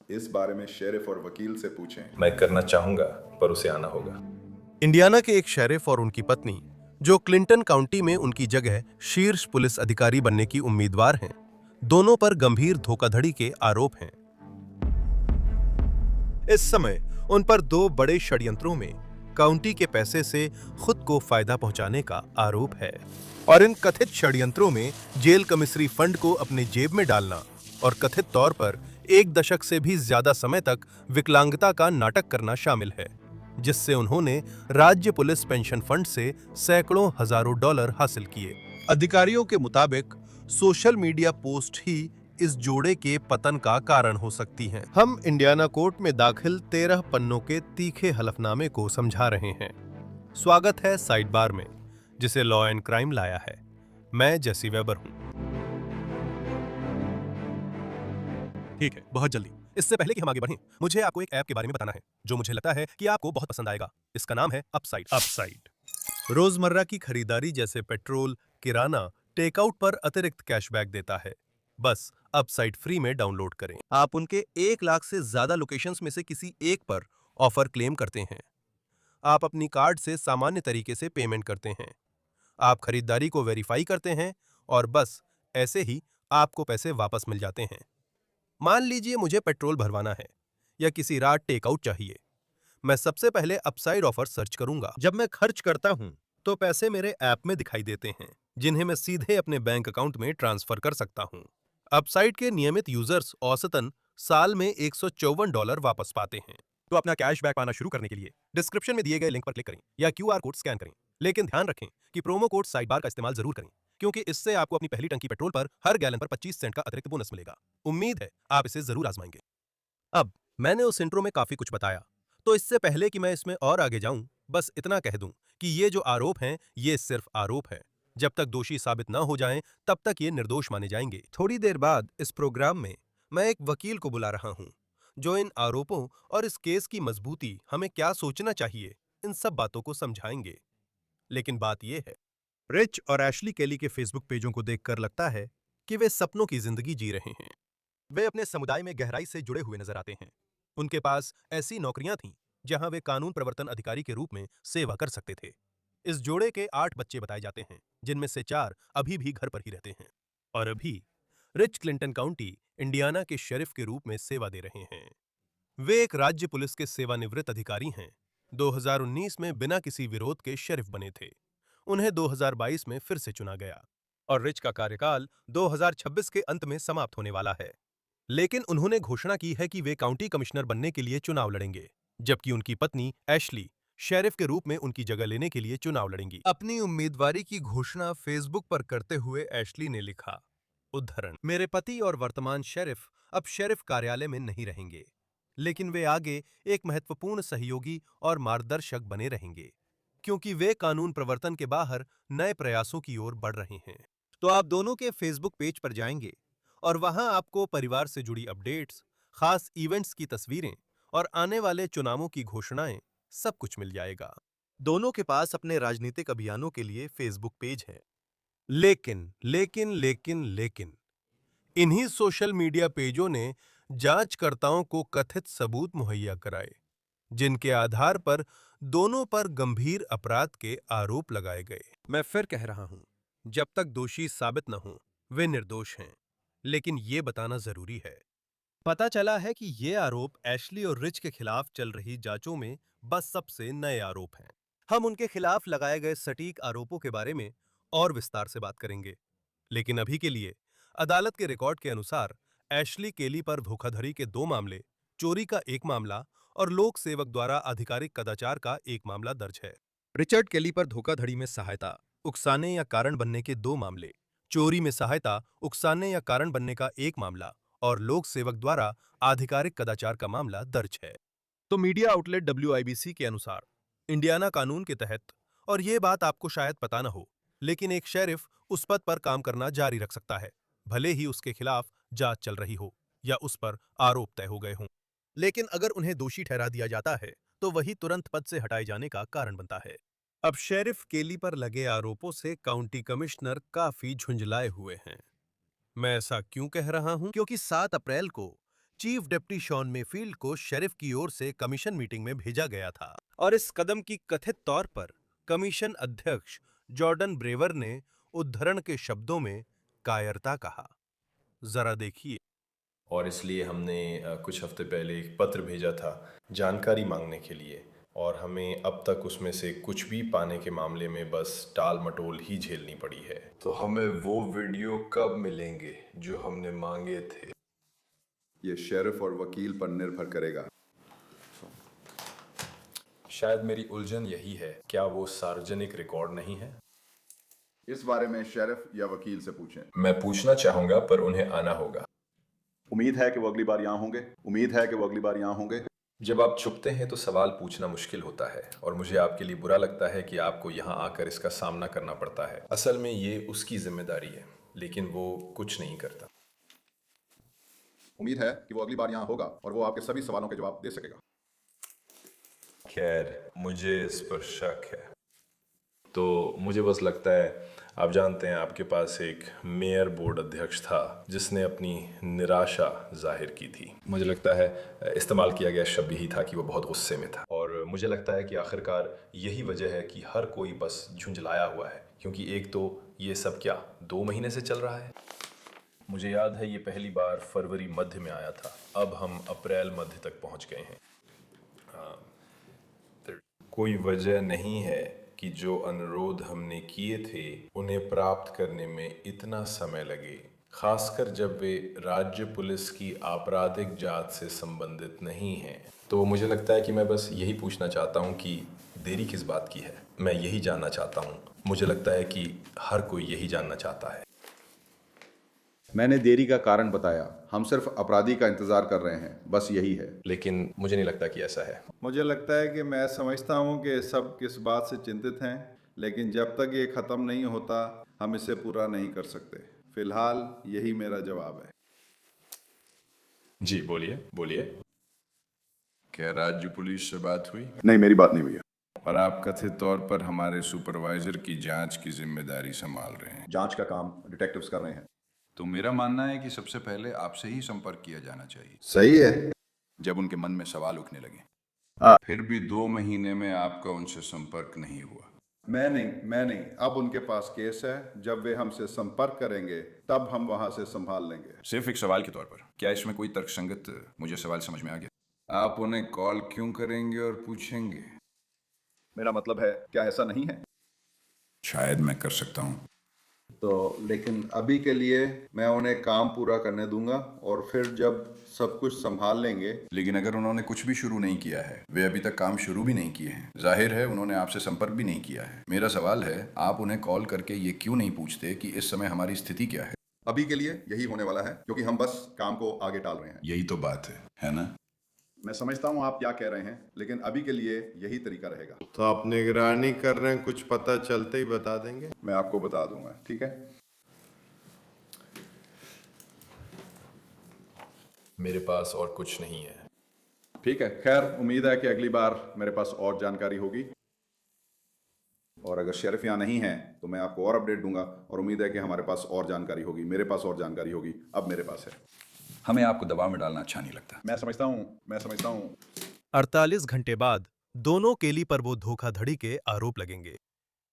इस बारे में शेरिफ और वकील से पूछें। मैं करना चाहूंगा, पर उसे आना होगा। इंडियाना के एक शेरिफ और उनकी पत्नी, जो क्लिंटन काउंटी में उनकी जगह शीर्ष पुलिस अधिकारी बनने की उम्मीदवार हैं, दोनों पर गंभीर धोखाधड़ी के आरोप हैं। इस समय उन पर दो बड़े षड्यंत्रों में काउंटी के पैसे से खुद को फायदा पहुंचाने का आरोप है और इन कथित षड्यंत्रों में जेल कमिश्नरी फंड को अपने जेब में डालना और कथित तौर पर 1 दशक से भी ज्यादा समय तक विकलांगता का नाटक करना शामिल है, जिससे उन्होंने राज्य पुलिस पेंशन फंड से सैकड़ों हजारों डॉलर हासिल किए। अधिकारियों के मुताबिक सोशल मीडिया पोस्ट ही इस जोड़े के पतन का कारण हो सकती हैं। हम इंडियाना कोर्ट में दाखिल 13 पन्नों के तीखे हलफनामे को समझा रहे हैं। स्वागत है साइड बार में, जिसे लॉ एंड क्राइम लाया है। मैं जेसी वेबर हूं। ठीक है, बहुत जल्दी। इससे पहले कि हम आगे बढ़ें, मुझे आपको एक ऐप के बारे में बताना है जो मुझे लगता है कि आपको बहुत पसंद आएगा। इसका नाम है अपसाइड। रोजमर्रा की खरीदारी जैसे पेट्रोल, किराना, टेकआउट पर अतिरिक्त कैशबैक देता है। बस अपसाइड फ्री में डाउनलोड करें। आप उनके 1 लाख से ज्यादा लोकेशंस में से किसी एक पर ऑफर क्लेम करते हैं। आप अपनी कार्ड से सामान्य तरीके से पेमेंट करते हैं। आप खरीदारी को वेरीफाई करते हैं और बस ऐसे ही आपको पैसे वापस मिल जाते हैं। मान लीजिए मुझे पेट्रोल भरवाना है या किसी रात टेकआउट चाहिए। मैं सबसे पहले अपसाइड ऑफर सर्च करूंगा। जब मैं खर्च करता हूं तो पैसे मेरे ऐप में दिखाई देते हैं, जिन्हें मैं सीधे अपने बैंक अकाउंट में ट्रांसफर कर सकता हूं। अपसाइड के नियमित यूजर्स औसतन साल में $154 वापस पाते हैं। तो अपना कैशबैक पाना शुरू करने के लिए डिस्क्रिप्शन में दिए गए लिंक पर क्लिक करें या क्यूआर कोड स्कैन करें। लेकिन ध्यान रखें कि प्रोमो कोड साइड बार का इस्तेमाल जरूर करें, क्योंकि इससे आपको अपनी पहली टंकी पेट्रोल पर हर गैलन पर 25 सेंट का अतिरिक्त बोनस मिलेगा। उम्मीद है आप इसे जरूर आजमाएंगे। अब मैंने उस इंट्रो में काफी कुछ बताया, तो इससे पहले कि मैं इसमें और आगे जाऊं, बस इतना कह दूं कि ये जो आरोप हैं, ये सिर्फ आरोप हैं। जब तक दोषी साबित ना हो जाएं, तब तक ये निर्दोष माने जाएंगे। थोड़ी देर बाद इस प्रोग्राम में मैं एक वकील को बुला रहा हूं, जो इन आरोपों और इस केस की मजबूती, हमें क्या सोचना चाहिए, इन सब बातों को समझाएंगे। लेकिन बात यह है, रिच और एशली केली के फेसबुक पेजों को देखकर लगता है कि वे सपनों की जिंदगी जी रहे हैं। वे अपने समुदाय में गहराई से जुड़े हुए नजर आते हैं। उनके पास ऐसी नौकरियां थीं जहां वे कानून प्रवर्तन अधिकारी के रूप में सेवा कर सकते थे। इस जोड़े के 8 बच्चे बताए जाते हैं, जिनमें से 4 अभी भी घर पर ही रहते हैं और अभी रिच क्लिंटन काउंटी, इंडियाना के शेरिफ के रूप में सेवा दे रहे हैं। वे एक राज्य पुलिस के सेवानिवृत्त अधिकारी हैं। 2019 में बिना किसी विरोध के शेरिफ बने थे। उन्हें 2022 में फिर से चुना गया और रिच का कार्यकाल 2026 के अंत में समाप्त होने वाला है। लेकिन उन्होंने घोषणा की है कि वे काउंटी कमिश्नर बनने के लिए चुनाव लड़ेंगे, जबकि उनकी पत्नी एशली शेरिफ के रूप में उनकी जगह लेने के लिए चुनाव लड़ेंगी। अपनी उम्मीदवारी की घोषणा फेसबुक पर करते हुए एशली ने लिखा, उद्धरण, मेरे पति और वर्तमान शेरिफ अब शेरिफ कार्यालय में नहीं रहेंगे, लेकिन वे आगे एक महत्वपूर्ण सहयोगी और मार्गदर्शक बने रहेंगे, क्योंकि वे कानून प्रवर्तन के बाहर नए प्रयासों की ओर बढ़ रहे हैं। तो आप दोनों के फेसबुक पेज पर जाएंगे और वहां आपको परिवार से जुड़ी अपडेट्स, खास इवेंट्स की तस्वीरें और आने वाले चुनावों की घोषणाएं, सब कुछ मिल जाएगा। दोनों के पास अपने राजनीतिक अभियानों के लिए फेसबुक पेज है। लेकिन इन्हीं सोशल मीडिया पेजों ने जांचकर्ताओं को कथित सबूत मुहैया कराए, जिनके आधार पर दोनों पर गंभीर अपराध के आरोप लगाए गए। मैं फिर कह रहा हूं, जब तक दोषी साबित न हो, वे निर्दोष हैं। लेकिन ये बताना जरूरी है, पता चला है कि ये आरोप एशली और रिच के खिलाफ चल रही जांचों में बस सबसे नए आरोप हैं। हम उनके खिलाफ लगाए गए सटीक आरोपों के बारे में और विस्तार से बात करेंगे, लेकिन अभी के लिए अदालत के रिकॉर्ड के अनुसार एशली केली पर धोखाधड़ी के 2 मामले, चोरी का 1 मामला और लोक सेवक द्वारा आधिकारिक कदाचार का 1 मामला दर्ज है। रिचर्ड केली पर धोखाधड़ी में सहायता, उकसाने या कारण बनने के 2 मामले, चोरी में सहायता, उकसाने या कारण बनने का 1 मामला और लोक सेवक द्वारा आधिकारिक कदाचार का मामला दर्ज है। तो मीडिया आउटलेट WIBC के अनुसार इंडियाना कानून के तहत, और ये बात आपको शायद पता न हो, लेकिन एक शेरिफ उस पद पर काम करना जारी रख सकता है, भले ही उसके खिलाफ जांच चल रही हो या उस पर आरोप तय हो गए हों। लेकिन अगर उन्हें दोषी ठहरा दिया जाता है, तो वही तुरंत पद से हटाए जाने का कारण बनता है। अब शेरिफ केली पर लगे आरोपों से काउंटी कमिश्नर काफी झुंझलाए हुए हैं। मैं ऐसा क्यों कह रहा हूं? क्योंकि 7 अप्रैल को चीफ डिप्टी शॉन मेफील्ड को शेरिफ की ओर से कमीशन मीटिंग में भेजा गया था और इस कदम की कथित तौर पर कमीशन अध्यक्ष जॉर्डन ब्रेवर ने उद्धरण के शब्दों में कायरता कहा। जरा देखिए। और इसलिए हमने कुछ हफ्ते पहले एक पत्र भेजा था जानकारी मांगने के लिए, और हमें अब तक उसमें से कुछ भी पाने के मामले में बस टाल मटोल ही झेलनी पड़ी है। तो हमें वो वीडियो कब मिलेंगे जो हमने मांगे थे? ये शेरिफ और वकील पर निर्भर करेगा। शायद मेरी उलझन यही है, क्या वो सार्वजनिक रिकॉर्ड नहीं है? इस बारे में शेरिफ या वकील से पूछें। मैं पूछना चाहूंगा पर उन्हें आना होगा। उम्मीद है कि वो अगली बार यहाँ होंगे। उम्मीद है कि वो अगली बार यहाँ होंगे। जब आप छुपते हैं तो सवाल पूछना मुश्किल होता है, और मुझे आपके लिए बुरा लगता है कि आपको यहाँ आकर इसका सामना करना पड़ता है। असल में ये उसकी जिम्मेदारी है, लेकिन वो कुछ नहीं करता। उम्मीद है कि वो अगली बार यहाँ होगा और वो आपके सभी सवालों के जवाब दे सकेगा। खैर, मुझे इस पर शक है। तो मुझे बस लगता है, आप जानते हैं, आपके पास एक मेयर बोर्ड अध्यक्ष था जिसने अपनी निराशा जाहिर की थी। मुझे लगता है इस्तेमाल किया गया शब्द यही था कि वो बहुत गुस्से में था, और मुझे लगता है कि आखिरकार यही वजह है कि हर कोई बस झुंझलाया हुआ है, क्योंकि एक तो ये सब क्या 2 महीने से चल रहा है। मुझे याद है ये पहली बार फरवरी मध्य में आया था, अब हम अप्रैल मध्य तक पहुंच गए हैं। कोई वजह नहीं है कि जो अनुरोध हमने किए थे उन्हें प्राप्त करने में इतना समय लगे, खासकर जब वे राज्य पुलिस की आपराधिक जांच से संबंधित नहीं हैं। तो मुझे लगता है कि मैं बस यही पूछना चाहता हूँ कि देरी किस बात की है। मैं यही जानना चाहता हूँ। मुझे लगता है कि हर कोई यही जानना चाहता है। मैंने देरी का कारण बताया। हम सिर्फ अपराधी का इंतजार कर रहे हैं, बस यही है। लेकिन मुझे नहीं लगता कि ऐसा है। मुझे लगता है कि मैं समझता हूँ कि सब किस बात से चिंतित हैं, लेकिन जब तक ये ख़त्म नहीं होता हम इसे पूरा नहीं कर सकते। फिलहाल यही मेरा जवाब है। जी बोलिए बोलिए। क्या राज्य पुलिस से बात हुई? नहीं, मेरी बात नहीं हुई है। और आप कथित तौर पर हमारे सुपरवाइजर की जांच की जिम्मेदारी संभाल रहे हैं। जांच का काम डिटेक्टिव्स कर रहे हैं। तो मेरा मानना है कि सबसे पहले आपसे ही संपर्क किया जाना चाहिए, सही है। जब उनके मन में सवाल उठने लगे। हाँ। फिर भी 2 महीने में आपका उनसे संपर्क नहीं हुआ। मैं नहीं। अब उनके पास केस है। जब वे हमसे संपर्क करेंगे तब हम वहाँ से संभाल लेंगे। सिर्फ एक सवाल के तौर पर, क्या इसमें कोई तर्कसंगत मुझे सवाल समझ में आ गया? आप उन्हें कॉल क्यों करेंगे और पूछेंगे? मेरा मतलब है, क्या ऐसा नहीं है? शायद मैं कर सकता हूँ। तो लेकिन अभी के लिए मैं उन्हें काम पूरा करने दूंगा और फिर जब सब कुछ संभाल लेंगे। लेकिन अगर उन्होंने कुछ भी शुरू नहीं किया है, वे अभी तक काम शुरू भी नहीं किए हैं, जाहिर है उन्होंने आपसे संपर्क भी नहीं किया है। मेरा सवाल है, आप उन्हें कॉल करके ये क्यों नहीं पूछते कि इस समय हमारी स्थिति क्या है? अभी के लिए यही होने वाला है, क्योंकि हम बस काम को आगे टाल रहे हैं। यही तो बात है ना? मैं समझता हूँ आप क्या कह रहे हैं, लेकिन अभी के लिए यही तरीका रहेगा। तो आप निगरानी कर रहे हैं, कुछ पता चलते ही बता देंगे। मैं आपको बता दूंगा, ठीक है? मेरे पास और कुछ नहीं है। ठीक है। खैर, उम्मीद है कि अगली बार मेरे पास और जानकारी होगी, और अगर शेरिफ यहाँ नहीं है तो मैं आपको और अपडेट दूंगा, और उम्मीद है कि हमारे पास और जानकारी होगी, मेरे पास और जानकारी होगी। अब मेरे पास है। हमें आपको दबाव में डालना अच्छा नहीं लगता। मैं समझता हूँ 48 घंटे बाद दोनों केली पर वो धोखाधड़ी के आरोप लगेंगे।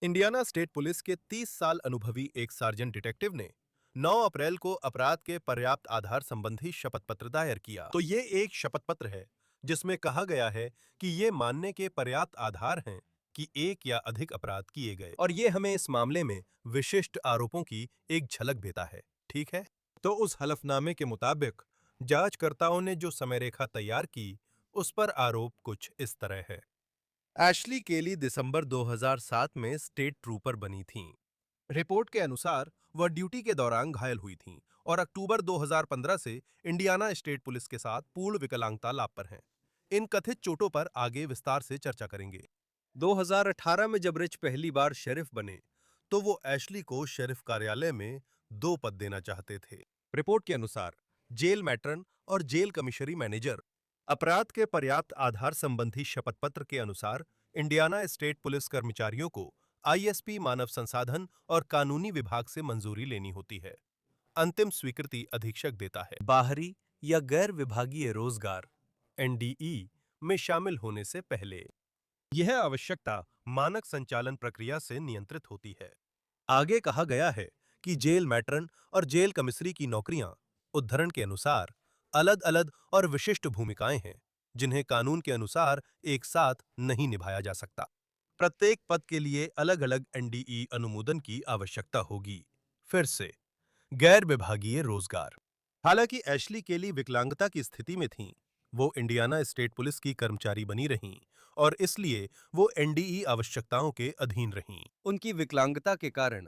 इंडियाना स्टेट पुलिस के 30 साल अनुभवी एक सार्जेंट डिटेक्टिव ने 9 अप्रैल को अपराध के पर्याप्त आधार संबंधी शपथ पत्र दायर किया। तो ये एक शपथ पत्र है जिसमें कहा गया है कि ये मानने के पर्याप्त आधार हैं कि एक या अधिक अपराध किए गए, और ये हमें इस मामले में विशिष्ट आरोपों की एक झलक देता है। ठीक है, तो उस हलफनामे के मुताबिक जांचकर्ताओं ने जो समय रेखा तैयार की उस पर आरोप कुछ इस तरह है। एशली केली दिसंबर 2007 में स्टेट ट्रूपर बनी थीं। रिपोर्ट के अनुसार वह ड्यूटी के दौरान घायल हुई थीं और अक्टूबर 2015 से इंडियाना स्टेट पुलिस के साथ पूर्ण विकलांगता लाभ पर हैं। इन कथित चोटों पर आगे विस्तार से चर्चा करेंगे। 2018 में जब रिच पहली बार शेरिफ बने तो वो एशली को शेरिफ कार्यालय में 2 पद देना चाहते थे। रिपोर्ट के अनुसार जेल मैट्रन और जेल कमिश्नरी मैनेजर। अपराध के पर्याप्त आधार संबंधी शपथ पत्र के अनुसार इंडियाना स्टेट पुलिस कर्मचारियों को आईएसपी मानव संसाधन और कानूनी विभाग से मंजूरी लेनी होती है। अंतिम स्वीकृति अधीक्षक देता है। बाहरी या गैर विभागीय रोजगार एनडीई में शामिल होने से पहले। यह आवश्यकता मानक संचालन प्रक्रिया से नियंत्रित होती है। आगे कहा गया है कि जेल मैट्रन और जेल कमिश्नरी की नौकरियां उद्धरण के अनुसार अलग अलग और विशिष्ट भूमिकाएं हैं जिन्हें कानून के अनुसार एक साथ नहीं निभाया जा सकता। प्रत्येक पद के लिए अलग अलग एनडीई अनुमोदन की आवश्यकता होगी। फिर से गैर विभागीय रोजगार। हालांकि एशली केली विकलांगता की स्थिति में थीं, वो इंडियाना स्टेट पुलिस की कर्मचारी बनी रहीं और इसलिए वो एनडीई आवश्यकताओं के अधीन रहीं। उनकी विकलांगता के कारण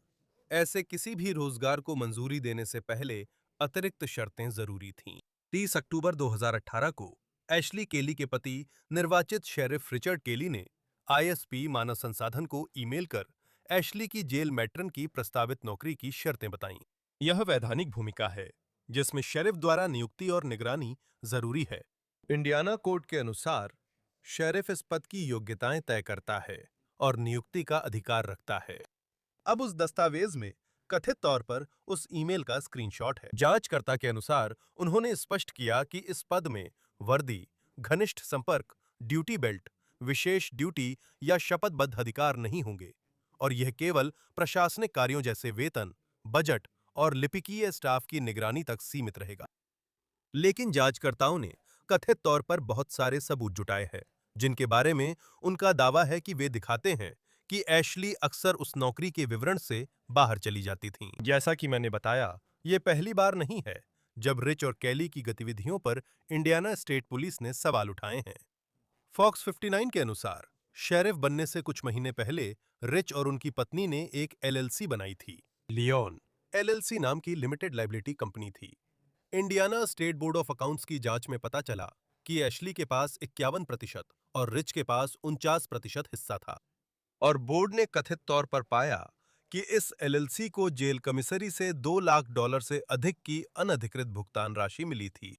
ऐसे किसी भी रोजगार को मंजूरी देने से पहले अतिरिक्त शर्तें जरूरी थीं। 30 अक्टूबर 2018 को एशली केली के पति निर्वाचित शेरिफ रिचर्ड केली ने आईएसपी मानव संसाधन को ईमेल कर एशली की जेल मैट्रन की प्रस्तावित नौकरी की शर्तें बताईं। यह वैधानिक भूमिका है जिसमें शेरिफ द्वारा नियुक्ति और निगरानी जरूरी है। इंडियाना कोड के अनुसार शेरिफ इस पद की योग्यताएं तय करता है और नियुक्ति का अधिकार रखता है। अब उस दस्तावेज में कथित तौर पर उस ईमेल का स्क्रीनशॉट है। जांचकर्ता के अनुसार उन्होंने स्पष्ट किया कि इस पद में वर्दी, घनिष्ठ संपर्क, ड्यूटी बेल्ट, विशेष ड्यूटी या शपथबद्ध अधिकार नहीं होंगे और यह केवल प्रशासनिक कार्यों जैसे वेतन, बजट और लिपिकीय स्टाफ की निगरानी तक सीमित रहेगा। लेकिन जांचकर्ताओं ने कथित तौर पर बहुत सारे सबूत जुटाए हैं जिनके बारे में उनका दावा है कि वे दिखाते हैं कि एशली अक्सर उस नौकरी के विवरण से बाहर चली जाती थीं। जैसा कि मैंने बताया, ये पहली बार नहीं है जब रिच और केली की गतिविधियों पर इंडियाना स्टेट पुलिस ने सवाल उठाए हैं। फॉक्स 59 के अनुसार शेरिफ बनने से कुछ महीने पहले रिच और उनकी पत्नी ने एक एलएलसी बनाई थी। लियोन एलएलसी नाम की लिमिटेड लायबिलिटी कंपनी थी। Indiana state board of accounts की जांच में पता चला कि एशली के पास 51% और रिच के पास 49% हिस्सा था और बोर्ड ने कथित तौर पर पाया कि इस एलएलसी को जेल कमिश्नरी से $2 लाख से अधिक की अनधिकृत भुगतान राशि मिली थी।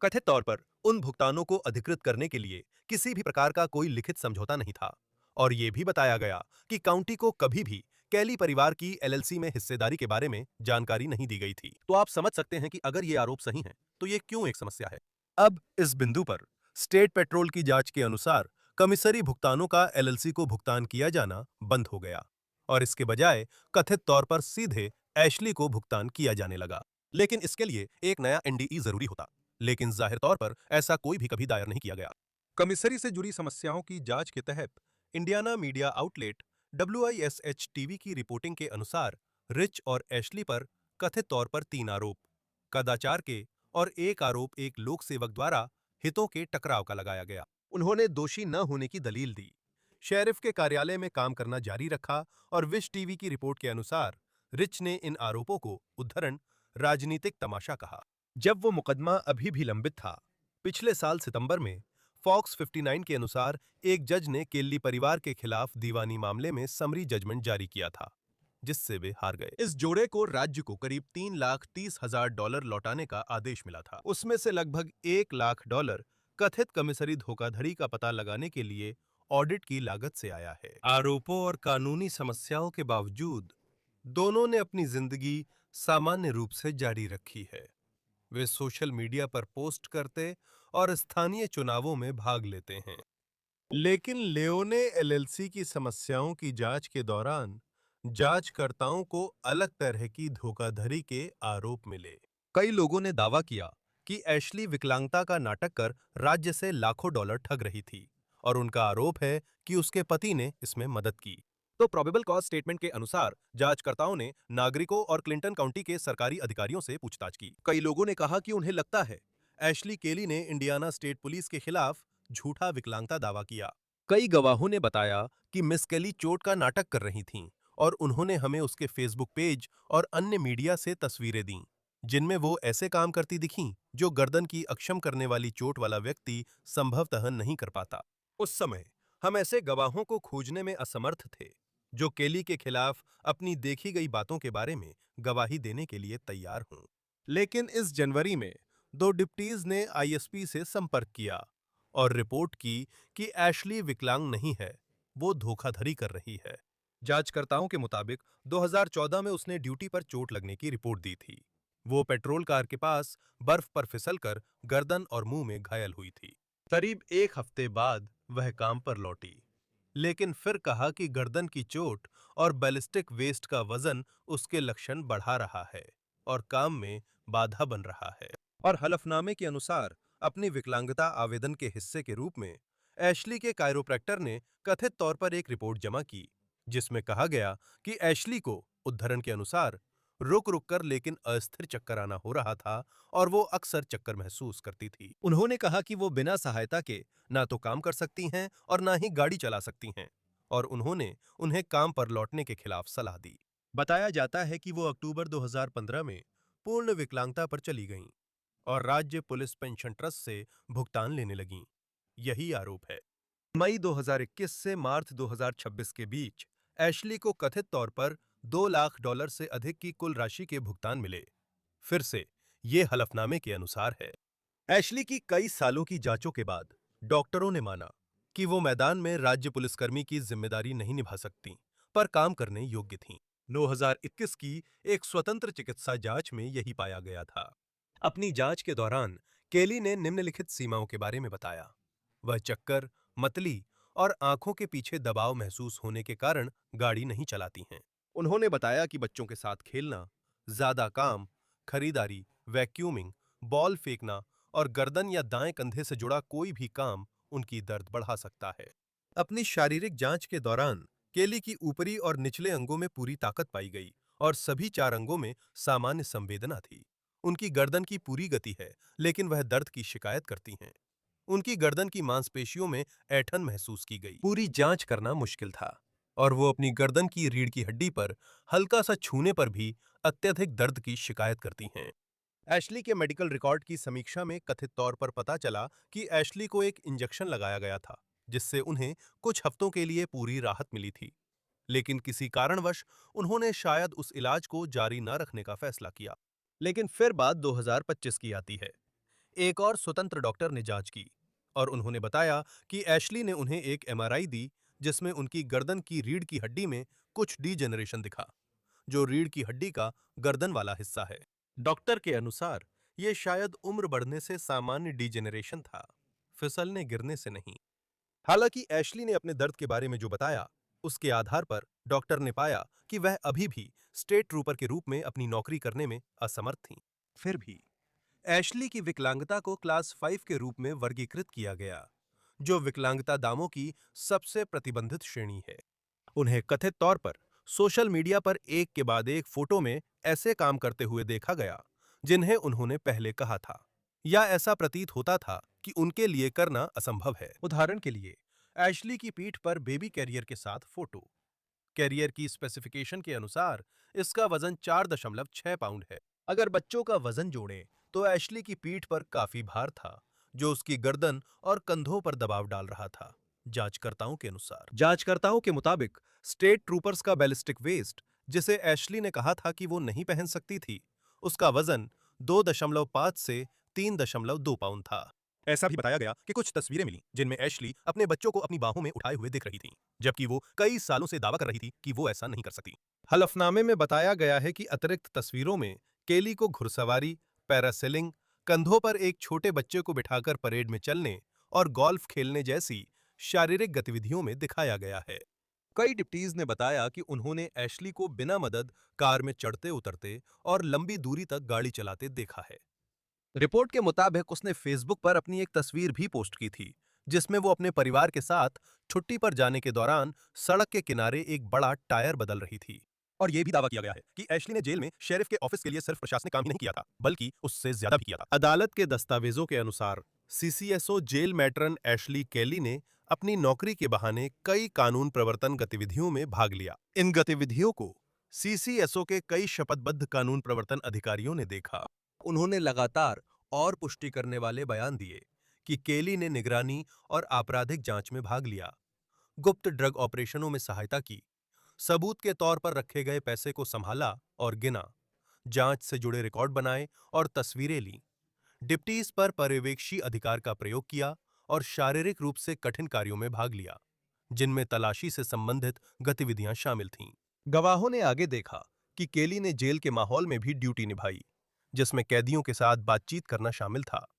कथित तौर पर उन भुगतानों को अधिकृत करने के लिए किसी भी प्रकार का कोई लिखित समझौता नहीं था और यह भी बताया गया कि काउंटी को कभी भी केली परिवार की एलएलसी में हिस्सेदारी के बारे में जानकारी नहीं दी गई थी। तो आप समझ सकते हैं कि अगर ये आरोप सही हैं, तो ये क्यों एक समस्या है। अब इस बिंदु पर स्टेट पेट्रोल की जांच के अनुसार कमिश्नरी भुगतानों का एलएलसी को भुगतान किया जाना बंद हो गया और इसके बजाय कथित तौर पर सीधे एशली को भुगतान किया जाने लगा। लेकिन इसके लिए एक नया एनडीई जरूरी होता, लेकिन जाहिर तौर पर ऐसा कोई भी कभी दायर नहीं किया गया। कमिश्नरी से जुड़ी समस्याओं की जांच के तहत Indiana media outlet WISH TV की रिपोर्टिंग के अनुसार रिच और एशली पर कथित तौर पर 3 आरोप कदाचार के और एक आरोप एक लोक सेवक द्वारा हितों के टकराव का लगाया गया। उन्होंने दोषी न होने की दलील दी, शेरिफ के कार्यालय में काम करना जारी रखा और विश टीवी की रिपोर्ट के अनुसार रिच ने इन आरोपों को उद्धरण राजनीतिक तमाशा कहा। जब वो मुकदमा अभी भी लंबित था, पिछले साल सितंबर में फॉक्स 59 के अनुसार एक जज ने केली परिवार के खिलाफ दीवानी मामले में समरी जजमेंट जारी किया था, जिससे वे हार गए। इस जोड़े को राज्य को करीब $3,30,000 लौटाने का आदेश मिला था। उसमें से लगभग $1 लाख कथित कमिश्नरी धोखाधड़ी का पता लगाने के लिए ऑडिट की लागत से आया है। आरोपों और कानूनी समस्याओं के बावजूद दोनों ने अपनी जिंदगी सामान्य रूप से जारी रखी है। वे सोशल मीडिया पर पोस्ट करते और स्थानीय चुनावों में भाग लेते हैं। लेकिन लियोने एलएलसी की समस्याओं की जांच के दौरान जांचकर्ताओं को अलग तरह की धोखाधड़ी के आरोप मिले। कई लोगों ने दावा किया कि एशली विकलांगता का नाटक कर राज्य से लाखों डॉलर ठग रही थी और उनका आरोप है कि उसके पति ने इसमें मदद की। तो प्रोबेबल कॉज स्टेटमेंट के अनुसार जांचकर्ताओं ने नागरिकों और क्लिंटन काउंटी के सरकारी अधिकारियों से पूछताछ की। कई लोगों ने कहा कि उन्हें लगता है एशली केली ने इंडियाना स्टेट पुलिस के खिलाफ झूठा विकलांगता दावा किया। कई गवाहों ने बताया कि मिस केली चोट का नाटक कर रही थीं और उन्होंने हमें उसके फेसबुक पेज और अन्य मीडिया से तस्वीरें दीं, जिनमें वो ऐसे काम करती दिखीं जो गर्दन की अक्षम करने वाली चोट वाला व्यक्ति संभवतः नहीं कर पाता। उस समय हम ऐसे गवाहों को खोजने में असमर्थ थे जो केली के खिलाफ अपनी देखी गई बातों के बारे में गवाही देने के लिए तैयार हों। लेकिन इस जनवरी में 2 डिप्टीज ने आईएसपी से संपर्क किया और रिपोर्ट की कि एशली विकलांग नहीं है, वो धोखाधड़ी कर रही है। जांचकर्ताओं के मुताबिक 2014 में उसने ड्यूटी पर चोट लगने की रिपोर्ट दी थी। वो पेट्रोल कार के पास बर्फ पर फिसलकर गर्दन और मुंह में घायल हुई थी। करीब 1 हफ्ते बाद वह काम पर लौटी, लेकिन फिर कहा कि गर्दन की चोट और बैलिस्टिक वेस्ट का वजन उसके लक्षण बढ़ा रहा है और काम में बाधा बन रहा है। और हलफनामे के अनुसार अपनी विकलांगता आवेदन के हिस्से के रूप में एशली के कायरोप्रैक्टर ने कथित तौर पर एक रिपोर्ट जमा की, जिसमें कहा गया कि एशली को उद्धरण के अनुसार रुक रुक कर लेकिन अस्थिर चक्कर आना हो रहा था और वो अक्सर चक्कर महसूस करती थी। उन्होंने कहा कि वो बिना सहायता के ना तो काम कर सकती हैं और ना ही गाड़ी चला सकती हैं, और उन्होंने उन्हें काम पर लौटने के खिलाफ सलाह दी। बताया जाता है कि वो अक्टूबर 2015 में पूर्ण विकलांगता पर चली गईं और राज्य पुलिस पेंशन ट्रस्ट से भुगतान लेने लगीं। यही आरोप है। मई 2021 से मार्च 2026 के बीच एशली को कथित तौर पर $2 लाख से अधिक की कुल राशि के भुगतान मिले। फिर से ये हलफनामे के अनुसार है। एशली की कई सालों की जांचों के बाद डॉक्टरों ने माना कि वो मैदान में राज्य पुलिसकर्मी की जिम्मेदारी नहीं निभा सकती, पर काम करने योग्य थीं। 2021 की एक स्वतंत्र चिकित्सा जांच में यही पाया गया था। अपनी जांच के दौरान केली ने निम्नलिखित सीमाओं के बारे में बताया। वह चक्कर, मतली और आंखों के पीछे दबाव महसूस होने के कारण गाड़ी नहीं चलाती हैं। उन्होंने बताया कि बच्चों के साथ खेलना, ज्यादा काम, खरीदारी, वैक्यूमिंग, बॉल फेंकना और गर्दन या दाएं कंधे से जुड़ा कोई भी काम उनकी दर्द बढ़ा सकता है। अपनी शारीरिक जांच के दौरान केली की ऊपरी और निचले अंगों में पूरी ताकत पाई गई और सभी 4 अंगों में सामान्य संवेदना थी। उनकी गर्दन की पूरी गति है, लेकिन वह दर्द की शिकायत करती हैं। उनकी गर्दन की मांसपेशियों में ऐंठन महसूस की गई। पूरी जांच करना मुश्किल था और वो अपनी गर्दन की रीढ़ की हड्डी पर हल्का सा छूने पर भी अत्यधिक दर्द की शिकायत करती हैं। एशली के मेडिकल रिकॉर्ड की समीक्षा में कथित तौर पर पता चला कि एशली को एक इंजेक्शन लगाया गया था, जिससे उन्हें कुछ हफ्तों के लिए पूरी राहत मिली थी, लेकिन किसी कारणवश उन्होंने शायद उस इलाज को जारी न रखने का फैसला किया। लेकिन फिर बात 2025 की आती है। एक और स्वतंत्र डॉक्टर ने जांच की और उन्होंने बताया कि एशली ने उन्हें एक एमआरआई दी, जिसमें उनकी गर्दन की रीढ़ की हड्डी में कुछ डीजेनरेशन दिखा, जो रीढ़ की हड्डी का गर्दन वाला हिस्सा है। डॉक्टर के अनुसार ये शायद उम्र बढ़ने से सामान्य डीजेनरेशन था, फिसलने गिरने से नहीं। हालांकि एशली ने अपने दर्द के बारे में जो बताया, उसके आधार पर डॉक्टर ने पाया कि वह अभी भी स्टेट ट्रूपर के रूप में अपनी नौकरी करने में असमर्थ थीं। फिर भी एशली की विकलांगता को क्लास 5 के रूप में वर्गीकृत किया गया, जो विकलांगता दावों की सबसे प्रतिबंधित श्रेणी है। उन्हें कथित तौर पर सोशल मीडिया पर एक के बाद एक फोटो में ऐसे काम करते हुए देखा गया जिन्हें उन्होंने पहले कहा था, या ऐसा प्रतीत होता था कि उनके लिए करना असंभव है। उदाहरण के लिए, एशली की पीठ पर बेबी कैरियर के साथ फोटो। कैरियर की स्पेसिफिकेशन के अनुसार इसका वजन 4.6 पाउंड है। अगर बच्चों का वजन जोड़ें तो एशली की पीठ पर काफी भार था, जो उसकी गर्दन और कंधों पर दबाव डाल रहा था। जांचकर्ताओं के मुताबिक स्टेट ट्रूपर्स का बैलिस्टिक वेस्ट, जिसे एशली ने कहा था कि वो नहीं पहन सकती थी, उसका वजन 2.5 से 3.2 पाउंड था। ऐसा भी बताया गया कि कुछ तस्वीरें मिली जिनमें एशली अपने बच्चों को अपनी बाहों में उठाए हुए दिख रही थी, जबकि वो कई सालों से दावा कर रही थी कि वो ऐसा नहीं कर सकती। हलफनामे में बताया गया है कि अतिरिक्त तस्वीरों में केली को घुड़सवारी, पैरासेलिंग, कंधों पर एक छोटे बच्चे को बिठाकर परेड में चलने और गोल्फ खेलने जैसी शारीरिक गतिविधियों में दिखाया गया है। कई डिप्टीज ने बताया कि उन्होंने एशली को बिना मदद कार में चढ़ते उतरते और लंबी दूरी तक गाड़ी चलाते देखा है। रिपोर्ट के मुताबिक उसने फेसबुक पर अपनी एक तस्वीर भी पोस्ट की थी, जिसमें वो अपने परिवार के साथ छुट्टी पर जाने के दौरान सड़क के किनारे एक बड़ा टायर बदल रही थी। और यह भी दावा किया गया है कि एशली ने जेल में शेरिफ के ऑफिस के लिए सिर्फ प्रशासनिक काम ही नहीं किया था, बल्कि उससे ज्यादा भी किया था। अदालत के दस्तावेजों के अनुसार सीसीएसओ जेल मैट्रन एशली केली ने अपनी नौकरी के बहाने कई कानून प्रवर्तन गतिविधियों में भाग लिया। इन गतिविधियों को सीसीएसओ के कई शपथबद्ध कानून प्रवर्तन अधिकारियों ने देखा। उन्होंने लगातार और पुष्टि करने वाले बयान दिए कि केली ने निगरानी और आपराधिक जांच में भाग लिया, गुप्त ड्रग ऑपरेशनों में सहायता की, सबूत के तौर पर रखे गए पैसे को संभाला और गिना, जांच से जुड़े रिकॉर्ड बनाए और तस्वीरें लीं, डिप्टीज पर पर्यवेक्षी अधिकार का प्रयोग किया और शारीरिक रूप से कठिन कार्यों में भाग लिया, जिनमें तलाशी से संबंधित गतिविधियां शामिल थीं। गवाहों ने आगे देखा कि केली ने जेल के माहौल में भी ड्यूटी निभाई, जिसमें कैदियों के साथ बातचीत करना शामिल था,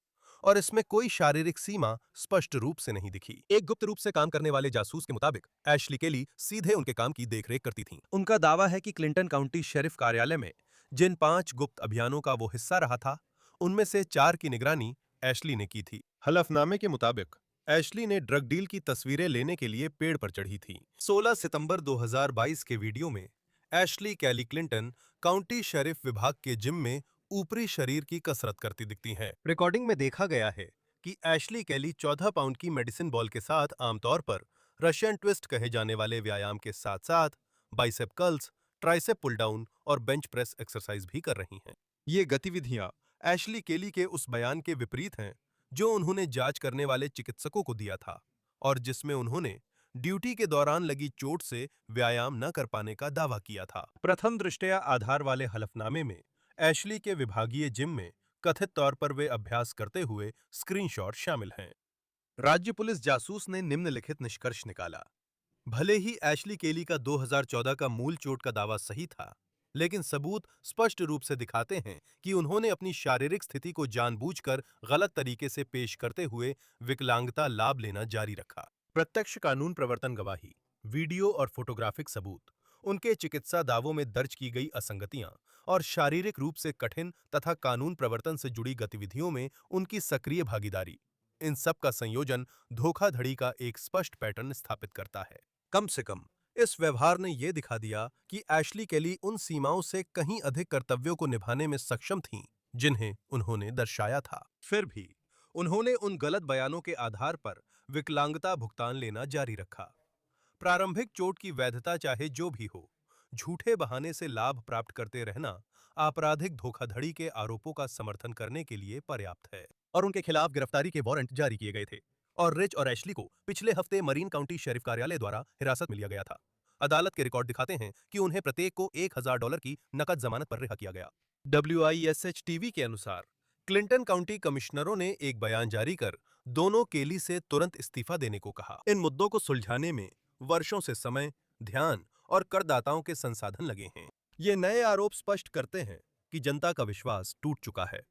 और इसमें कोई शारीरिक सीमा स्पष्ट रूप से नहीं दिखी। एक गुप्त रूप से काम करने वाले जासूस के मुताबिक एशली केली सीधे उनके काम की देखरेख करती थीं। उनका दावा है कि क्लिंटन काउंटी शेरिफ कार्यालय में जिन 5 गुप्त अभियानों का वो हिस्सा रहा था, उनमें से 4 की निगरानी एशली ने की थी। हलफनामे के मुताबिक एशली ने ड्रग डील की तस्वीरें लेने के लिए पेड़ पर चढ़ी थी। 16 सितंबर 2022 के वीडियो में एशली कैली क्लिंटन काउंटी शेरिफ विभाग के जिम में ऊपरी शरीर की कसरत करती दिखती हैं। रिकॉर्डिंग में देखा गया है कि एशली कैली 14 पाउंड की मेडिसिन बॉल के साथ आमतौर पर रशियन ट्विस्ट कहे जाने वाले व्यायाम के साथ साथ bicep curls, tricep pull down और बेंच प्रेस एक्सरसाइज भी कर रही हैं। ये गतिविधियां एशली केली के उस बयान के विपरीत हैं जो उन्होंने जांच करने वाले चिकित्सकों को दिया था और जिसमें उन्होंने ड्यूटी के दौरान लगी चोट से व्यायाम न कर पाने का दावा किया था। प्रथम दृष्टया आधार वाले हलफनामे में एशली के विभागीय जिम में कथित तौर पर वे अभ्यास करते हुए स्क्रीनशॉट शामिल हैं। राज्य पुलिस जासूस ने निम्नलिखित निष्कर्ष निकाला। भले ही एशली केली का 2014 का मूल चोट का दावा सही था, लेकिन सबूत स्पष्ट रूप से दिखाते हैं कि उन्होंने अपनी शारीरिक स्थिति को जानबूझकर गलत तरीके से पेश करते हुए विकलांगता लाभ लेना जारी रखा। प्रत्यक्ष कानून प्रवर्तन गवाही, वीडियो और फोटोग्राफिक सबूत, उनके चिकित्सा दावों में दर्ज की गई असंगतियां और शारीरिक रूप से कठिन तथा कानून प्रवर्तन से जुड़ी गतिविधियों में उनकी सक्रिय भागीदारी, इन सब का संयोजन धोखाधड़ी का एक स्पष्ट पैटर्न स्थापित करता है। कम से कम इस व्यवहार ने यह दिखा दिया कि एशली केली उन सीमाओं से कहीं अधिक कर्तव्यों को निभाने में सक्षम थीं जिन्हें उन्होंने दर्शाया था। फिर भी उन्होंने उन गलत बयानों के आधार पर विकलांगता भुगतान लेना जारी रखा। प्रारंभिक चोट की वैधता चाहे जो भी हो, झूठे बहाने से लाभ प्राप्त करते रहना आपराधिक धोखाधड़ी के आरोपों का समर्थन करने के लिए पर्याप्त है, और उनके खिलाफ गिरफ्तारी के वारंट जारी किए गए थे और रिच और एशली को पिछले हफ्ते मरीन काउंटी शेरिफ कार्यालय द्वारा हिरासत में लिया गया था। अदालत के रिकॉर्ड दिखाते हैं कि उन्हें प्रत्येक को $1000 की नकद जमानत पर रिहा किया गया। WISH टीवी के अनुसार क्लिंटन काउंटी कमिश्नरों ने एक बयान जारी कर दोनों केली से तुरंत इस्तीफा देने को कहा। इन मुद्दों को सुलझाने में वर्षों से समय, ध्यान और करदाताओं के संसाधन लगे हैं। ये नए आरोप स्पष्ट करते हैं कि जनता का विश्वास टूट चुका है।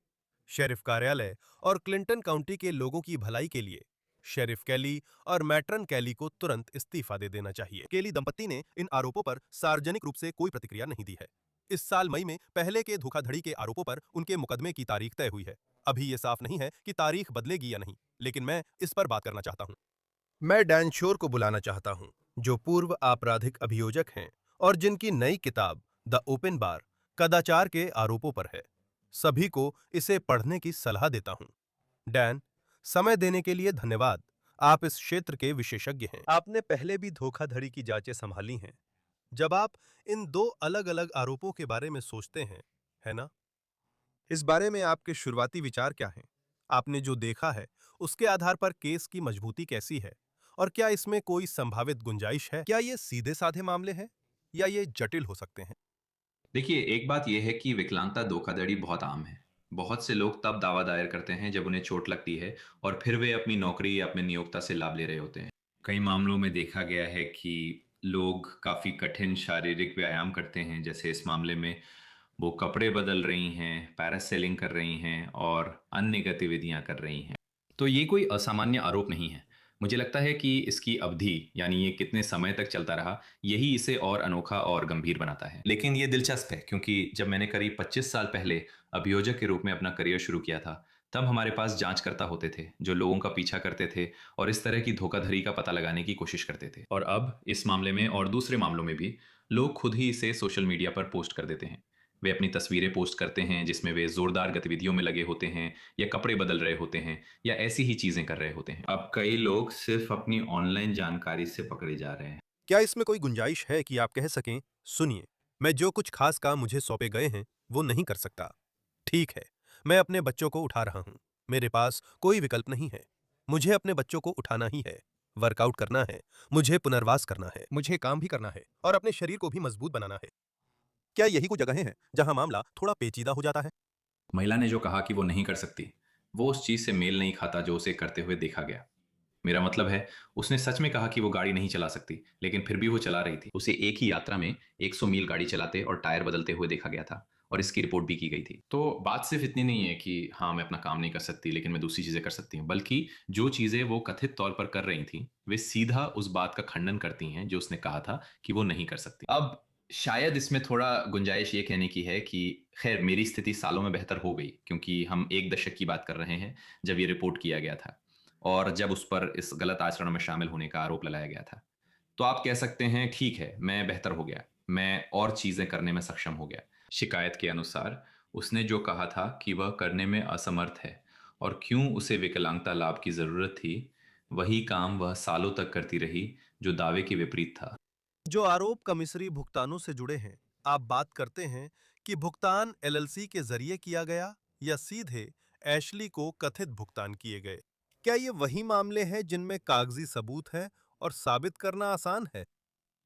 शेरिफ कार्यालय और क्लिंटन काउंटी के लोगों की भलाई के लिए शेरिफ कैली और मैट्रन कैली को तुरंत इस्तीफा दे देना चाहिए। केली दंपत्ति ने इन आरोपों पर सार्वजनिक रूप से कोई प्रतिक्रिया नहीं दी है। इस साल मई में पहले के धोखाधड़ी के आरोपों पर उनके मुकदमे की तारीख तय हुई है। अभी ये साफ नहीं है कि तारीख बदलेगी या नहीं, लेकिन मैं इस पर बात करना चाहता हूं। मैं डैन शोर को बुलाना चाहता हूं, जो पूर्व आपराधिक अभियोजक हैं और जिनकी नई किताब द ओपन बार कदाचार के आरोपों पर है। सभी को इसे पढ़ने की सलाह देता हूं। डैन, समय देने के लिए धन्यवाद। आप इस क्षेत्र के विशेषज्ञ हैं। आपने पहले भी धोखाधड़ी की जांचें संभाली हैं। जब आप इन 2 अलग-अलग आरोपों के बारे में सोचते हैं, है ना? इस बारे में आपके शुरुआती विचार क्या हैं? आपने जो देखा है, उसके आधार पर केस की मजबूती कैसी है? और क्या इसमें कोई संभावित गुंजाइश है? क्या ये सीधे-साधे मामले हैं या ये जटिल हो सकते हैं? देखिए, एक बात यह है कि विकलांगता धोखाधड़ी बहुत आम है। बहुत से लोग तब दावा दायर करते हैं जब उन्हें चोट लगती है और फिर वे अपनी नौकरी या अपने नियोक्ता से लाभ ले रहे होते हैं। कई मामलों में देखा गया है कि लोग काफ़ी कठिन शारीरिक व्यायाम करते हैं, जैसे इस मामले में वो कपड़े बदल रही हैं, पैरासेलिंग कर रही हैं और अन्य गतिविधियां कर रही हैं। तो ये कोई असामान्य आरोप नहीं है। मुझे लगता है कि इसकी अवधि, यानी ये कितने समय तक चलता रहा, यही इसे और अनोखा और गंभीर बनाता है। लेकिन ये दिलचस्प है क्योंकि जब मैंने करीब 25 साल पहले अभियोजक के रूप में अपना करियर शुरू किया था, तब हमारे पास जांचकर्ता होते थे जो लोगों का पीछा करते थे और इस तरह की धोखाधड़ी का पता लगाने की कोशिश करते थे। और अब इस मामले में और दूसरे मामलों में भी लोग खुद ही इसे सोशल मीडिया पर पोस्ट कर देते हैं। वे अपनी तस्वीरें पोस्ट करते हैं जिसमें वे जोरदार गतिविधियों में लगे होते हैं या कपड़े बदल रहे होते हैं या ऐसी ही चीजें कर रहे होते हैं। अब कई लोग सिर्फ अपनी ऑनलाइन जानकारी से पकड़े जा रहे हैं। क्या इसमें कोई गुंजाइश है कि आप कह सकें, सुनिए, मैं जो कुछ खास काम मुझे सौंपे गए हैं वो नहीं कर सकता। ठीक है, मैं अपने बच्चों को उठा रहा हूं। मेरे पास कोई विकल्प नहीं है। मुझे अपने बच्चों को उठाना ही है, वर्कआउट करना है, मुझे पुनर्वास करना है, मुझे काम भी करना है और अपने शरीर को भी मजबूत बनाना है। क्या यही कुछ जगहें हैं जहां मामला थोड़ा पेचीदा हो जाता है? महिला ने जो कहा कि वो नहीं कर सकती, वो उस चीज से मेल नहीं खाता जो उसे करते हुए देखा गया। मेरा मतलब है, उसने सच में कहा कि वो गाड़ी नहीं चला सकती, लेकिन फिर भी वो चला रही थी। उसे एक ही यात्रा में 100 मील गाड़ी चलाते और टायर बदलते हुए देखा गया था और इसकी रिपोर्ट भी की गई थी। तो बात सिर्फ इतनी नहीं है कि हाँ मैं अपना काम नहीं कर सकती लेकिन मैं दूसरी चीज़ें कर सकती हूँ, बल्कि जो चीज़ें वो कथित तौर पर कर रही थी वे सीधा उस बात का खंडन करती हैं जो उसने कहा था कि वो नहीं कर सकती। अब शायद इसमें थोड़ा गुंजाइश ये कहने की है कि खैर मेरी स्थिति सालों में बेहतर हो गई, क्योंकि हम 1 दशक की बात कर रहे हैं जब ये रिपोर्ट किया गया था और जब उस पर इस गलत आचरण में शामिल होने का आरोप लगाया गया था। तो आप कह सकते हैं ठीक है मैं बेहतर हो गया, मैं और चीज़ें करने में सक्षम हो गया। शिकायत के अनुसार उसने जो कहा था कि वह करने में असमर्थ है और क्यों उसे विकलांगता लाभ की ज़रूरत थी, वही काम वह सालों तक करती रही जो दावे के विपरीत था। जो आरोप कमिश्री भुगतानों से जुड़े हैं, आप बात करते हैं कि भुगतान एलएलसी के जरिए किया गया या सीधे एशली को कथित भुगतान किए गए। क्या ये वही मामले हैं जिनमें कागजी सबूत है और साबित करना आसान है?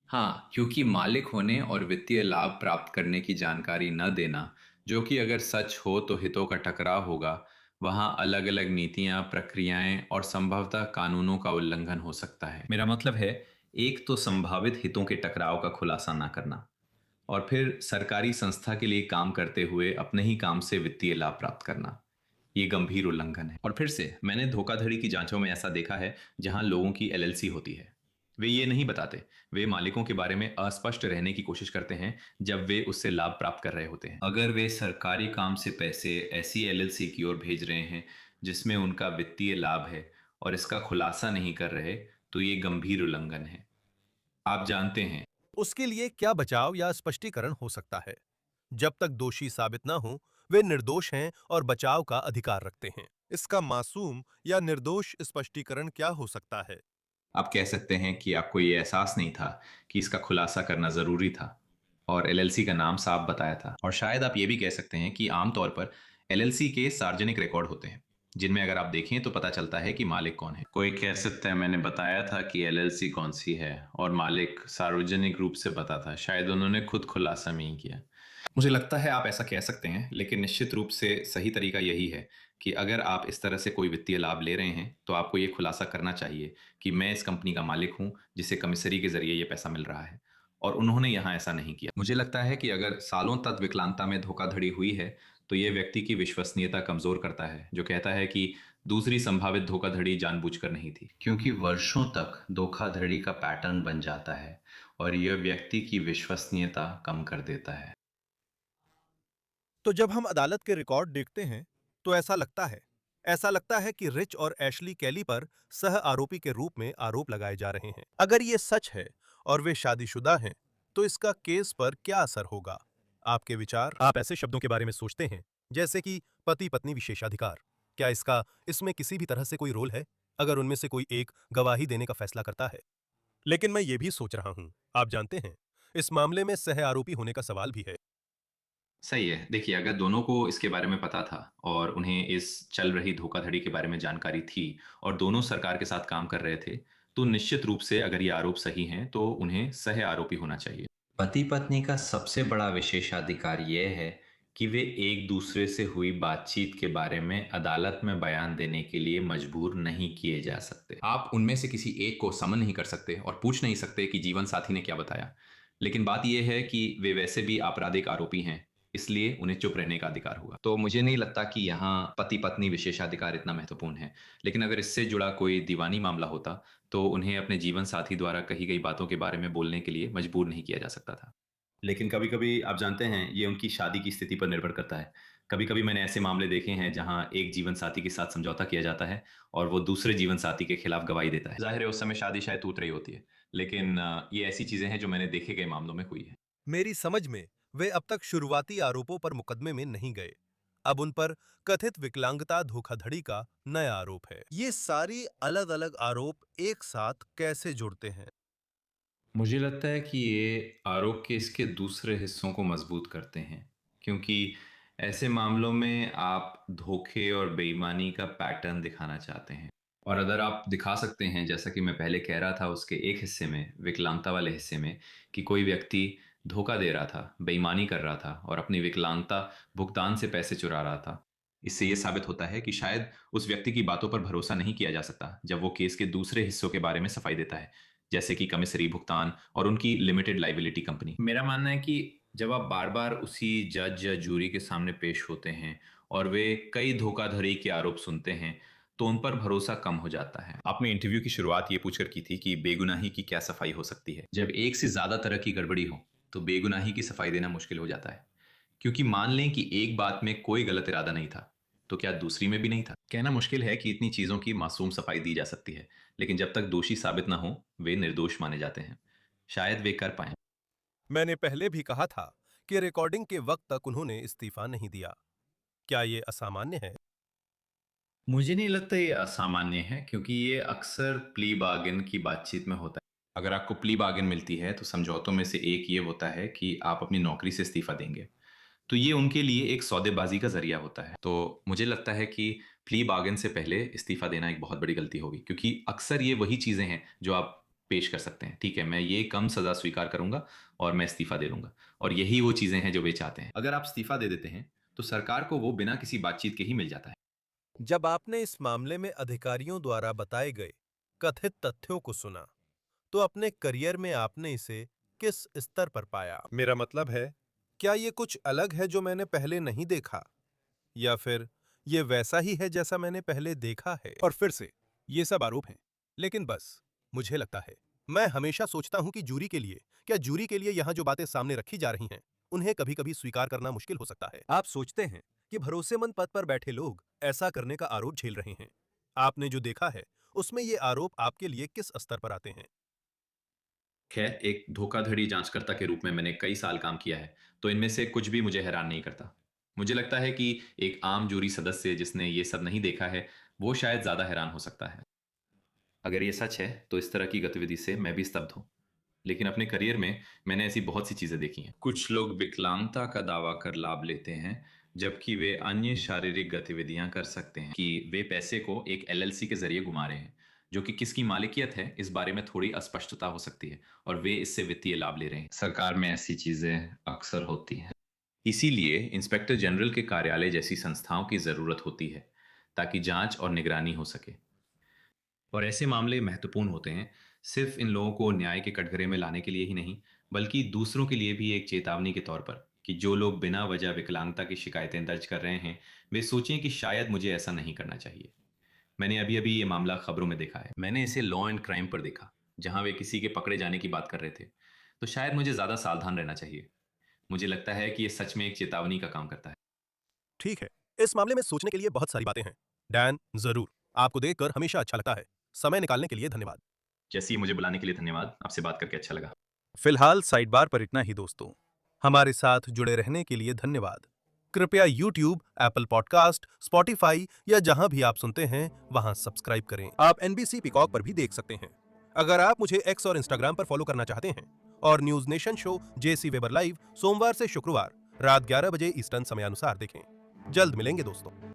हाँ, क्योंकि मालिक होने और वित्तीय लाभ प्राप्त करने की जानकारी न देना, जो कि अगर सच हो तो हितों का टकराव होगा, वहाँ अलग-अलग नीतियाँ, प्रक्रियाएं और संभवतः कानूनों का उल्लंघन हो सकता है। मेरा मतलब है, एक तो संभावित हितों के टकराव का खुलासा ना करना और फिर सरकारी संस्था के लिए काम करते हुए अपने ही काम से वित्तीय लाभ प्राप्त करना। ये गंभीर उल्लंघन है। और फिर से मैंने धोखाधड़ी की जांचों में ऐसा देखा है जहां लोगों की एलएलसी होती है, वे ये नहीं बताते, वे मालिकों के बारे में अस्पष्ट रहने की कोशिश करते हैं जब वे उससे लाभ प्राप्त कर रहे होते हैं। अगर वे सरकारी काम से पैसे ऐसी एलएलसी की ओर भेज रहे हैं जिसमें उनका वित्तीय लाभ है और इसका खुलासा नहीं कर रहे, तो ये गंभीर उल्लंघन है। आप जानते हैं, उसके लिए क्या बचाव या स्पष्टीकरण हो सकता है? जब तक दोषी साबित ना हो, वे निर्दोष हैं और बचाव का अधिकार रखते हैं। इसका मासूम या निर्दोष स्पष्टीकरण क्या हो सकता है? आप कह सकते हैं कि आपको ये एहसास नहीं था कि इसका खुलासा करना ज़रूरी था और एलएलसी का नाम साफ बताया था। और शायद आप ये भी कह सकते हैं कि आमतौर पर एलएलसी के सार्वजनिक रिकॉर्ड होते हैं जिनमें अगर आप देखें तो पता चलता है कि मालिक कौन है। कोई कह सकता है मैंने बताया था कि एलएलसी कौन सी है और मालिक सार्वजनिक रूप से पता था, शायद उन्होंने खुद खुलासा नहीं किया। मुझे लगता है आप ऐसा कह सकते हैं, लेकिन निश्चित रूप से सही तरीका यही है कि अगर आप इस तरह से कोई वित्तीय लाभ ले रहे हैं तो आपको ये खुलासा करना चाहिए कि मैं इस कंपनी का मालिक हूं जिसे कमिश्नरी के जरिए ये पैसा मिल रहा है और उन्होंने यहाँ ऐसा नहीं किया। मुझे लगता है कि अगर सालों तक विकलांगता में धोखाधड़ी हुई है तो ये व्यक्ति की विश्वसनीयता कमजोर करता है, जो कहता है कि दूसरी संभावित धोखाधड़ी जानबूझकर नहीं थी, क्योंकि वर्षों तक धोखाधड़ी का पैटर्न बन जाता है और यह व्यक्ति की विश्वसनीयता कम कर देता है। तो जब हम अदालत के रिकॉर्ड देखते हैं तो ऐसा लगता है कि रिच और एशली कैली पर सह आरोपी के रूप में आरोप लगाए जा रहे हैं। अगर ये सच है और वे शादीशुदा हैं, तो इसका केस पर क्या असर होगा? आपके विचार? आप ऐसे शब्दों के बारे में सोचते हैं जैसे कि पति पत्नी विशेषाधिकार। क्या इसमें किसी भी तरह से कोई रोल है अगर उनमें से कोई एक गवाही देने का फैसला करता है? लेकिन मैं ये भी सोच रहा हूं, आप जानते हैं, इस मामले में सह आरोपी होने का सवाल भी है। सही है। देखिए, अगर दोनों को इसके बारे में पता था और उन्हें इस चल रही धोखाधड़ी के बारे में जानकारी थी और दोनों सरकार के साथ काम कर रहे थे, तो निश्चित रूप से अगर ये आरोप सही हैं, तो उन्हें सह आरोपी होना चाहिए। पति पत्नी का सबसे बड़ा विशेषाधिकार यह है कि वे एक दूसरे से हुई बातचीत के बारे में अदालत में बयान देने के लिए मजबूर नहीं किए जा सकते। आप उनमें से किसी एक को समन नहीं कर सकते और पूछ नहीं सकते कि जीवन साथी ने क्या बताया, लेकिन बात यह है कि वे वैसे भी आपराधिक आरोपी हैं, इसलिए उन्हें चुप रहने का अधिकार होगा। तो मुझे नहीं लगता कि यहाँ पति पत्नी विशेषाधिकार इतना महत्वपूर्ण है, लेकिन अगर इससे जुड़ा कोई दीवानी मामला होता तो उन्हें अपने जीवन साथी द्वारा कही गई बातों के बारे में बोलने के लिए मजबूर नहीं किया जा सकता था। लेकिन कभी कभी आप जानते हैं, ये उनकी शादी की स्थिति पर निर्भर करता है। कभी कभी मैंने ऐसे मामले देखे हैं जहां एक जीवन साथी के साथ समझौता किया जाता है और वो दूसरे जीवन साथी के खिलाफ गवाही देता है। जाहिर है उस समय शादी शायद टूट रही होती है, लेकिन ये ऐसी चीजें हैं जो मैंने देखे गए मामलों में हुई है। मेरी समझ में वे अब तक शुरुआती आरोपों पर मुकदमे में नहीं गए। अब उन पर कथित विकलांगता धोखाधड़ी का नया आरोप है। ये सारी अलग अलग आरोप एक साथ कैसे जुड़ते हैं? मुझे लगता है कि ये आरोप के इसके दूसरे हिस्सों को मजबूत करते हैं, क्योंकि ऐसे मामलों में आप धोखे और बेईमानी का पैटर्न दिखाना चाहते हैं। और अगर आप दिखा सकते हैं, जैसा कि मैं पहले कह रहा था उसके एक हिस्से में, विकलांगता वाले हिस्से में, कि कोई व्यक्ति धोखा दे रहा था, बेईमानी कर रहा था और अपनी विकलांगता भुगतान से पैसे चुरा रहा था, इससे यह साबित होता है कि शायद उस व्यक्ति की बातों पर भरोसा नहीं किया जा सकता जब वो केस के दूसरे हिस्सों के बारे में सफाई देता है, जैसे कि कमिश्नरी भुगतान और उनकी लिमिटेड लाइबिलिटी कंपनी। मेरा मानना है कि जब आप बार बार उसी जज या जूरी के सामने पेश होते हैं और वे कई धोखाधड़ी के आरोप सुनते हैं तो उन पर भरोसा कम हो जाता है। आपने इंटरव्यू की शुरुआत ये पूछकर की थी कि बेगुनाही की क्या सफाई हो सकती है। जब एक से ज्यादा तरह की गड़बड़ी हो तो बेगुनाही की सफाई देना मुश्किल हो जाता है, क्योंकि मान लें कि एक बात में कोई गलत इरादा नहीं था तो क्या दूसरी में भी नहीं था। कहना मुश्किल है कि इतनी चीजों की मासूम सफाई दी जा सकती है, लेकिन जब तक दोषी साबित ना हो वे निर्दोष माने जाते हैं। शायद वे कर पाए। मैंने पहले भी कहा था कि रिकॉर्डिंग के वक्त तक उन्होंने इस्तीफा नहीं दिया। क्या ये असामान्य है? मुझे नहीं लगता ये असामान्य है, क्योंकि ये अक्सर प्ली बार्गेन की बातचीत में होता है। अगर आपको प्ली बार्गेन मिलती है तो समझौतों में से एक ये होता है कि आप अपनी नौकरी से इस्तीफा देंगे, तो ये उनके लिए एक सौदेबाजी का जरिया होता है। तो मुझे लगता है कि प्ली बार्गेन से पहले इस्तीफा देना एक बहुत बड़ी गलती होगी, क्योंकि अक्सर ये वही चीज़ें हैं जो आप पेश कर सकते हैं। ठीक है, मैं ये कम सज़ा स्वीकार करूंगा और मैं इस्तीफा दे दूंगा, और यही वो चीज़ें हैं जो वे चाहते हैं। अगर आप इस्तीफा दे देते हैं तो सरकार को वो बिना किसी बातचीत के ही मिल जाता है। जब आपने इस मामले में अधिकारियों द्वारा बताए गए कथित तथ्यों को सुना, तो अपने करियर में आपने इसे किस स्तर पर पाया? मेरा मतलब है, क्या ये कुछ अलग है जो मैंने पहले नहीं देखा, या फिर ये वैसा ही है जैसा मैंने पहले देखा है? और फिर से ये सब आरोप हैं, लेकिन बस मुझे लगता है, मैं हमेशा सोचता हूं कि जूरी के लिए यहां जो बातें सामने रखी जा रही हैं, उन्हें कभी-कभी स्वीकार करना मुश्किल हो सकता है। आप सोचते हैं कि भरोसेमंद पद पर बैठे लोग ऐसा करने का आरोप झेल रहे हैं। आपने जो देखा है, उसमें ये आरोप आपके लिए किस स्तर पर आते हैं? खैर, एक धोखाधड़ी जांचकर्ता के रूप में मैंने कई साल काम किया है, तो इनमें से कुछ भी मुझे हैरान नहीं करता। मुझे लगता है कि एक आम जूरी सदस्य जिसने ये सब नहीं देखा है, वो शायद ज्यादा हैरान हो सकता है। अगर ये सच है तो इस तरह की गतिविधि से मैं भी स्तब्ध हूँ, लेकिन अपने करियर में मैंने ऐसी बहुत सी चीजें देखी हैं। कुछ लोग विकलांगता का दावा कर लाभ लेते हैं, जबकि वे अन्य शारीरिक गतिविधियां कर सकते हैं। कि वे पैसे को एक एलएलसी के जरिए घुमा रहे हैं, जो कि किसकी मालिकियत है इस बारे में थोड़ी अस्पष्टता हो सकती है, और वे इससे वित्तीय लाभ ले रहे हैं। सरकार में ऐसी चीजें अक्सर होती हैं, इसीलिए इंस्पेक्टर जनरल के कार्यालय जैसी संस्थाओं की जरूरत होती है, ताकि जांच और निगरानी हो सके। और ऐसे मामले महत्वपूर्ण होते हैं, सिर्फ इन लोगों को न्याय के कटघरे में लाने के लिए ही नहीं, बल्कि दूसरों के लिए भी एक चेतावनी के तौर पर, कि जो लोग बिना वजह विकलांगता की शिकायतें दर्ज कर रहे हैं, वे सोचें कि शायद मुझे ऐसा नहीं करना चाहिए। मैंने अभी अभी ये मामला खबरों में देखा है। मैंने इसे लॉ एंड क्राइम पर देखा, जहां वे किसी के पकड़े जाने की बात कर रहे थे। तो शायद मुझे ज्यादा सावधान रहना चाहिए। मुझे लगता है कि ये सच में एक चेतावनी का काम करता है। ठीक है, इस मामले में सोचने के लिए बहुत सारी बातें हैं। डैन, जरूर, आपको देखकर हमेशा अच्छा लगता है। समय निकालने के लिए धन्यवाद। जैसे मुझे बुलाने के लिए धन्यवाद। आपसे बात करके अच्छा लगा। फिलहाल साइड बार पर इतना ही दोस्तों। हमारे साथ जुड़े रहने के लिए धन्यवाद। कृपया YouTube, Apple पॉडकास्ट, Spotify या जहां भी आप सुनते हैं वहां सब्सक्राइब करें। आप NBC पीकॉक पर भी देख सकते हैं। अगर आप मुझे X और Instagram पर फॉलो करना चाहते हैं, और news nation show JC weber live सोमवार से शुक्रवार रात 11 बजे ईस्टर्न समयानुसार देखें। जल्द मिलेंगे दोस्तों।